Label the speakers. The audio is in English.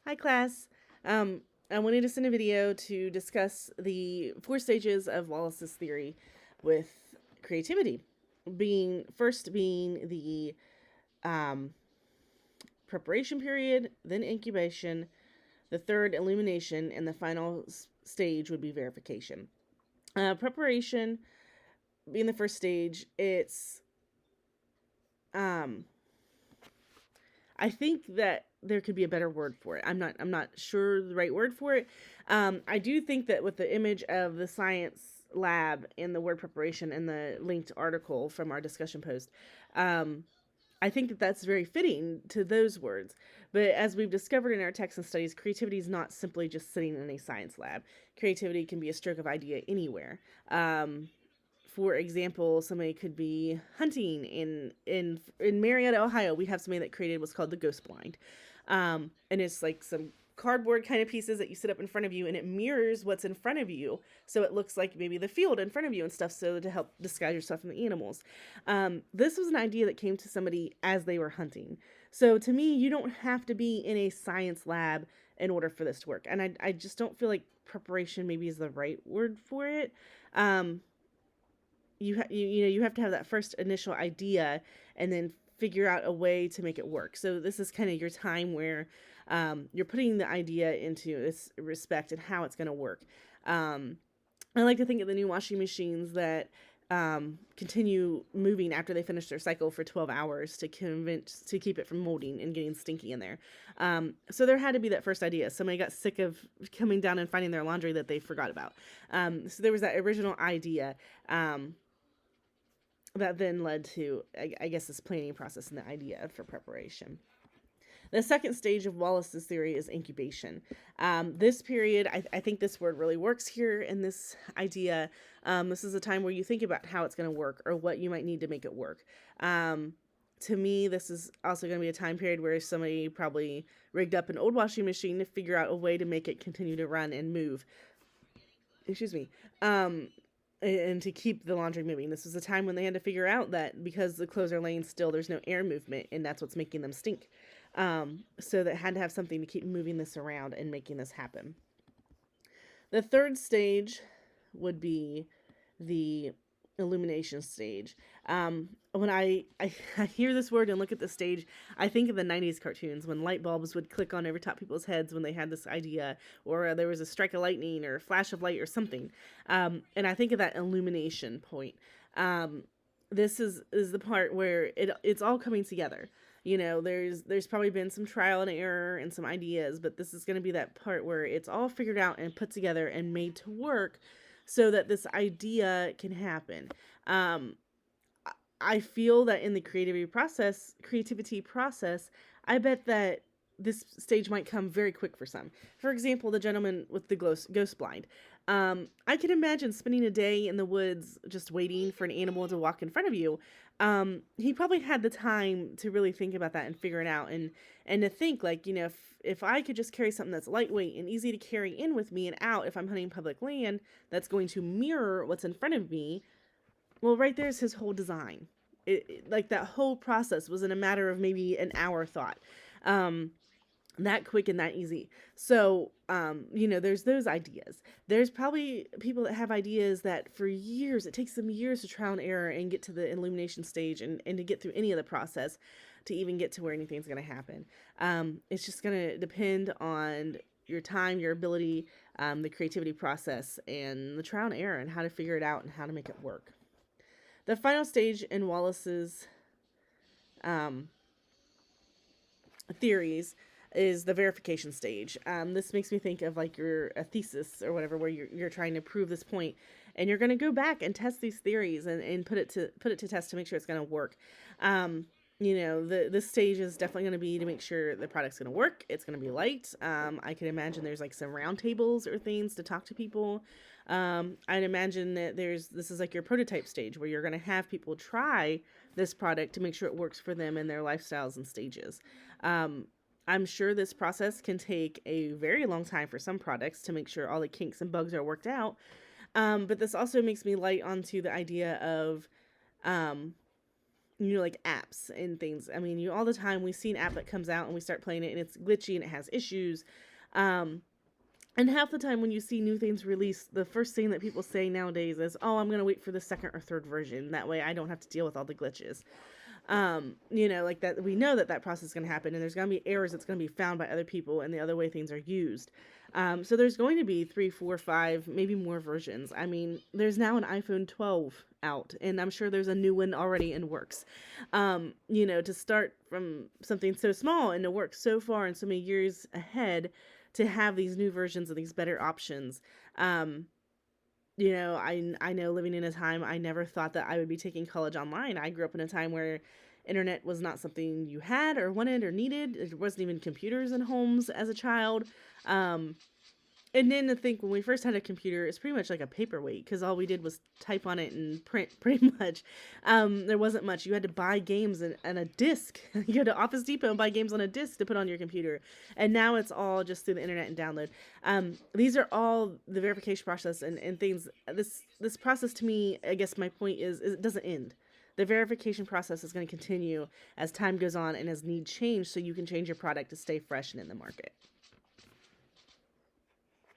Speaker 1: Hi, class. I wanted to send a video to discuss the 4 stages of Wallace's theory with creativity. Being the um, preparation period, then incubation, the third illumination, and the final stage would be verification. Preparation being the first stage, it's um, I think that there could be a better word for it. I'm not sure the right word for it. I do think that with the image of the science lab and the word preparation and the linked article from our discussion post, um, I think that that's very fitting to those words. But as we've discovered in our texts and studies, creativity is not simply just sitting in a science lab. Creativity can be a stroke of idea anywhere. For example, somebody could be hunting in Marietta, Ohio. We have somebody that created what's called the ghost blind, and it's like some cardboard kind of pieces that you sit up in front of you, and it mirrors what's in front of you, so it looks like maybe the field in front of you and stuff, so to help disguise yourself from the animals. This was an idea that came to somebody as they were hunting. So to me, you don't have to be in a science lab in order for this to work, and I just don't feel like preparation maybe is the right word for it. Um, you have to have that first initial idea and then figure out a way to make it work. So this is kind of your time where you're putting the idea into its respect and how it's going to work. um, I like to think of the new washing machines that continue moving after they finish their cycle for 12 hours to keep it from molding and getting stinky in there. So there had to be that first idea. Somebody got sick of coming down and finding their laundry that they forgot about. So there was that original idea. That then led to, I guess, this planning process and the idea for preparation. The second stage of Wallace's theory is incubation. This period, I think this word really works here in this idea. This is a time where you think about how it's going to work or what you might need to make it work. To me, this is also going to be a time period where somebody probably rigged up an old washing machine to figure out a way to make it continue to run and move. Excuse me. And to keep the laundry moving. This was a time when they had to figure out that because the clothes are laying still, there's no air movement, and that's what's making them stink. So they had to have something to keep moving this around and making this happen. The third stage would be the illumination stage. When I hear this word and look at the stage, I think of the 90s cartoons when light bulbs would click on over top people's heads when they had this idea, or there was a strike of lightning or a flash of light or something. And I think of that illumination point. This is the part where it's all coming together. There's probably been some trial and error and some ideas, but this is going to be that part where it's all figured out and put together and made to work so that this idea can happen. I feel that in the creativity process, I bet that this stage might come very quick for some. For example, the gentleman with the ghost blind. I can imagine spending a day in the woods just waiting for an animal to walk in front of you. He probably had the time to really think about that and figure it out, and to think like, if I could just carry something that's lightweight and easy to carry in with me and out if I'm hunting public land, that's going to mirror what's in front of me. Well, right there's his whole design. Like that whole process was in a matter of maybe an hour thought. That quick and that easy. So, there's those ideas. There's probably people that have ideas that for years, it takes them years to trial and error and get to the illumination stage and to get through any of the process to even get to where anything's going to happen. It's just going to depend on your time, your ability, the creativity process, and the trial and error and how to figure it out and how to make it work. The final stage in Wallace's um, theories is the verification stage. This makes me think of like a thesis or whatever, where you're trying to prove this point, and you're going to go back and test these theories and put it to test to make sure it's going to work. This stage is definitely going to be to make sure the product's going to work. It's going to be light. I can imagine there's like some round tables or things to talk to people. I'd imagine that this is like your prototype stage where you're going to have people try this product to make sure it works for them and their lifestyles and stages. I'm sure this process can take a very long time for some products to make sure all the kinks and bugs are worked out. But this also makes me light onto the idea of like apps and things. I mean, all the time we see an app that comes out and we start playing it and it's glitchy and it has issues. And half the time when you see new things released, the first thing that people say nowadays is, "Oh, I'm gonna wait for the second or third version. That way, I don't have to deal with all the glitches." Like that. We know that process is gonna happen, and there's gonna be errors that's gonna be found by other people and the other way things are used. So there's going to be 3, 4, 5, maybe more versions. I mean, there's now an iPhone 12 out, and I'm sure there's a new one already in works. To start from something so small and to work so far and so many years ahead to have these new versions of these better options. I know living in a time I never thought that I would be taking college online. I grew up in a time where internet was not something you had or wanted or needed. There wasn't even computers in homes as a child. And then to think when we first had a computer, it's pretty much like a paperweight because all we did was type on it and print pretty much. There wasn't much. You had to buy games and a disc. You go to Office Depot and buy games on a disc to put on your computer. And now it's all just through the internet and download. These are all the verification process and things. This process to me, I guess my point is it doesn't end. The verification process is going to continue as time goes on and as needs change so you can change your product to stay fresh and in the market.